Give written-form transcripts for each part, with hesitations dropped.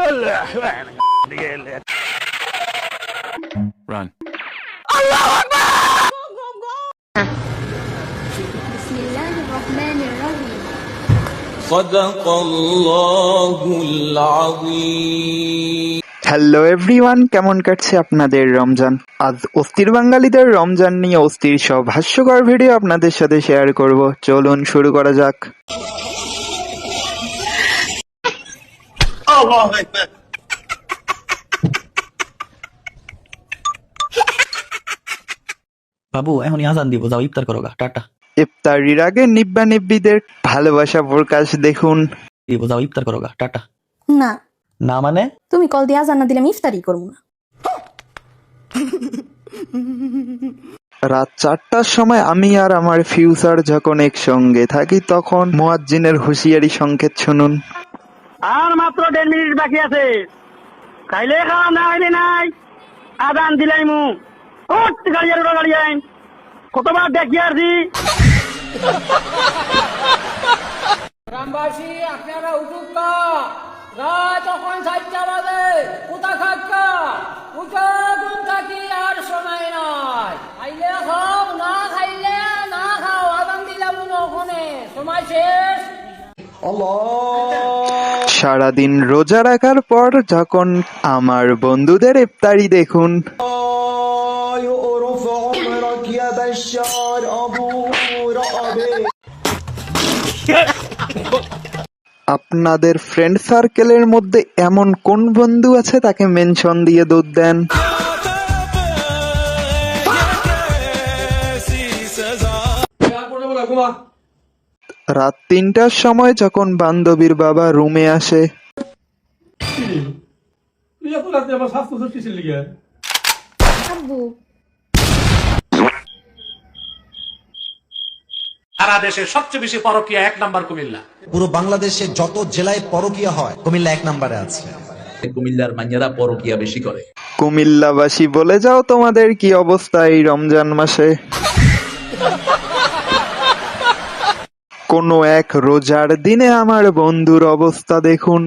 Run. Bismillahirrahmanirrahim. সাদাকাল্লাহুল আযীম। Hello everyone, কেমন কাটছে আপনাদের রমজান? আজ অস্থির বাঙালিদের রমজান নিয়ে অস্থির সব হাস্যকর ভিডিও আপনাদের সাথে শেয়ার করব। চলুন শুরু করা যাক। বাবু এখনই আজান দিব, যাও ইফতার করো গা, টাটা। ইফতারির আগে নিব্বা নিব্বিদের ভালোবাসা প্রকাশ দেখুন। দিব, যাও ইফতার করো গা, টাটা। না, না মানে? তুমি কল দিয়ে আজান না দিলে আমি ইফতারি করবো না। রাত 4টার সময় আমি আর আমার ফিউচার যখন একসঙ্গে থাকি তখন মুয়াজ্জিনের হুঁশিয়ারি সংকেত শুনুন। আর মাত্র 1.5 মিনিট বাকি আছে। খাইলে খাওয়া না খাইলে নাই। আদান দিলাই মু গাড়ি আইন কতবার দেখি আসি। গ্রামবাসী আপনারা উঠুক, রাত তখন 4টা বাজে, কোথা খাক্কা উঠা ঘুম থাকি আর সময় নাই। খাইলে খাও, না খাইলে না খাও, আদান দিলাম ওখানে, সময় শেষ। সারাদিন রোজা রাখার পর যখন আমার বন্ধুদের ইফতারি দেখুন। আপনাদের ফ্রেন্ড সার্কেলের মধ্যে এমন কোন বন্ধু আছে তাকে মেনশন দিয়ে দুধ দেন। রাত 3টার সময় যখন বান্ধবীর বাবা রুমে আসে, আব্বু, সারা দেশে সবচেয়ে বেশি পরকীয়া 1 নাম্বার কুমিল্লা। পুরো বাংলাদেশে যত জেলায় পরকীয়া হয় কুমিল্লা 1 নম্বরে আছে। কুমিল্লার মাইয়ারা পরকিয়া বেশি করে। কুমিল্লাবাসী বলে যাও তোমাদের কি অবস্থা এই রমজান মাসে। কোনো এক রোজার দিনে আমার বন্ধুর অবস্থা দেখুন।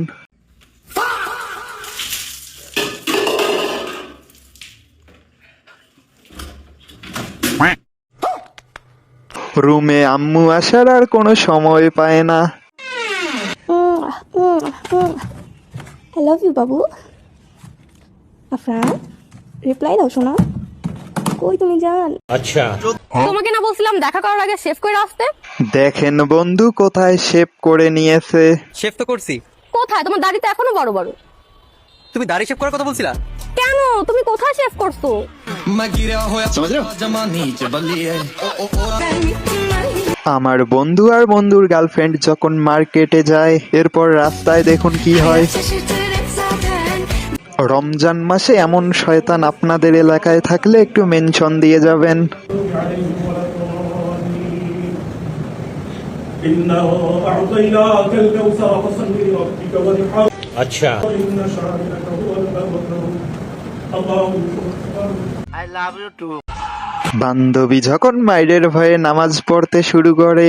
রুমে আম্মু আসার আর কোনো সময় পায় না। I love you Babu. Afran, reply দাও শোনা। কই তুমি জান? আচ্ছা, তোমাকে না বলছিলাম দেখা করার আগে শেভ করে আসতে? দেখেন বন্ধু কোথায় শেভ করে নিয়েছে। শেভ তো করছি। কোথায়? তোমার দাড়ি তো এখনো বড় বড়। তুমি দাড়ি শেভ করার কথা বলছিলা? কেন? তুমি কোথায় শেভ করছো? আমার বন্ধু আর বন্ধুর গার্লফ্রেন্ড যখন মার্কেটে যায়, এরপর রাস্তায় দেখুন কি হয়। রমজান মাসে এমন শয়তান আপনাদের এলাকায় থাকলে একটু মেনশন দিয়ে যাবেন। আচ্ছা, বান্ধবী যখন মায়ের ভয়ে নামাজ পড়তে শুরু করে,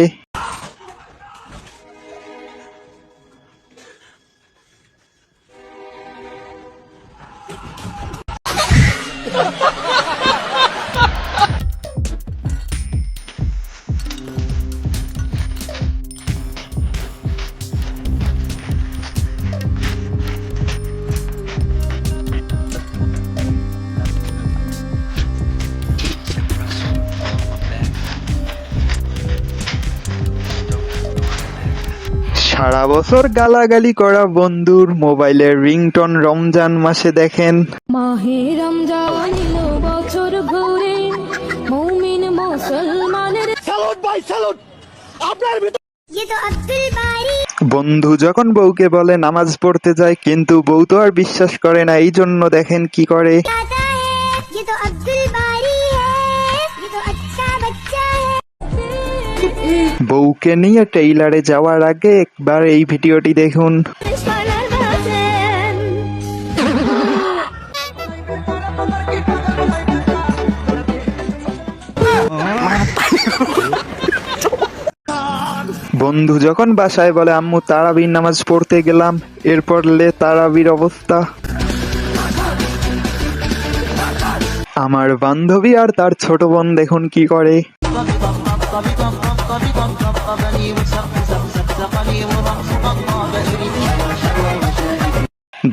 সারা বছর গালাগালি করা বন্ধুর মোবাইলের রিংটোন রমজান মাসে দেখেন। মাহে রমজান এলো বছর ঘুরে, মুমিন মুসলমানের স্যালুট ভাই, স্যালুট। আপনার ভিতর বন্ধু যখন বউকে বলে নামাজ পড়তে যায়, কিন্তু বউ তো আর বিশ্বাস করে না, এই জন্য দেখেন কি করে। বউকে নিয়ে টেইলারে যাওয়ার আগে একবার এই ভিডিওটি দেখুন। বন্ধু যখন বাসায় বলে আম্মু তারাবির নামাজ পড়তে গেলাম, এরপর তারাবির অবস্থা। আমার বান্ধবী আর তার ছোট বোন দেখুন কি করে।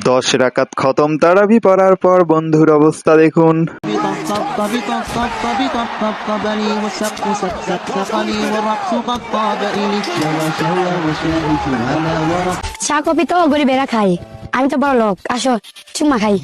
10 রাকাত খতম তারাবি পড়ার পর বন্ধুর অবস্থা দেখুন। চা কফি তো গরিবেরা খাই, আমি তো বড় লোক, আসো চুম্মা খাই।